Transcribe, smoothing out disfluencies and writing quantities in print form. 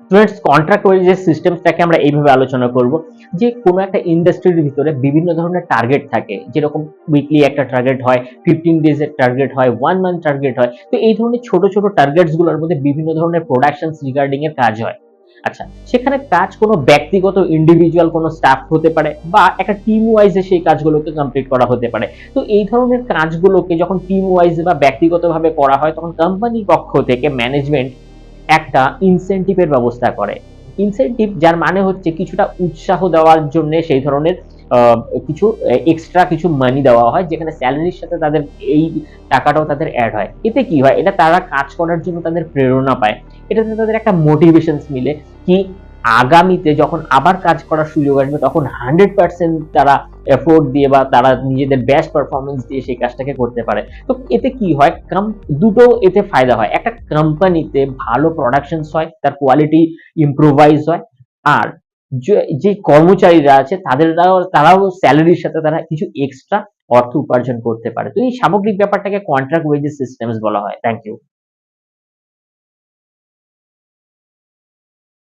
Students, contract wages সিস্টেমটাকে আমরা এইভাবে আলোচনা করব যে কোনো একটা ইন্ডাস্ট্রির ভিতরে বিভিন্ন ধরনের টার্গেট থাকে, যেরকম উইকলি একটা টার্গেট হয়, 15 ডেজ এর টার্গেট হয়, 1 মান্থ টার্গেট হয়। তো এই ধরনের ছোট ছোট টার্গেটস গুলোর মধ্যে বিভিন্ন ধরনের প্রোডাকশনস রিগার্ডিং এর কাজ হয়। আচ্ছা, সেখানে কাজ কোনো ব্যক্তিগত ইন্ডিভিজুয়াল কোনো স্টাফ হতে পারে বা একটা টিম ওয়াইজে সেই কাজগুলোকে কমপ্লিট করা হতে পারে। তো এই ধরনের কাজগুলোকে যখন টিম ওয়াইজ বা ব্যক্তিগতভাবে করা হয়, তখন কোম্পানির পক্ষ থেকে ম্যানেজমেন্ট একটা ইনসেনটিভের ব্যবস্থা করে। ইনসেনটিভ যার মানে হচ্ছে কিছুটা উৎসাহ দেওয়ার জন্য সেই ধরনের কিছু এক্সট্রা কিছু মানি দেওয়া হয়, যেখানে স্যালারির সাথে তাদের এই টাকাটাও তাদের এড হয়। এতে কি হয়? এটা তারা কাজ করার জন্য তাদের প্রেরণা পায়। এটাতে তাদের একটা মোটিভেশনস মিলে কি আগামীতে যখন আবার কাজ করার সুযোগ আসবে তখন 100% তারা এফোর্ট দিয়ে বা তারা নিজেদের বেস্ট পারফরম্যান্স দিয়ে সেই কাজটাকে করতে পারে। তো এতে কি হয়, দুটো এতে ফায়দা হয়। একটা, কোম্পানিতে ভালো প্রোডাকশনস হয়, তার কোয়ালিটি ইম্প্রোভাইজ হয়। আর যে কর্মচারীরা আছে তারাও স্যালারির সাথে তারা কিছু এক্সট্রা অর্থ উপার্জন করতে পারে। তো এই সামগ্রিক ব্যাপারটাকে কন্ট্রাক্ট ওয়েজেস সিস্টেমস বলা হয়। Thank you.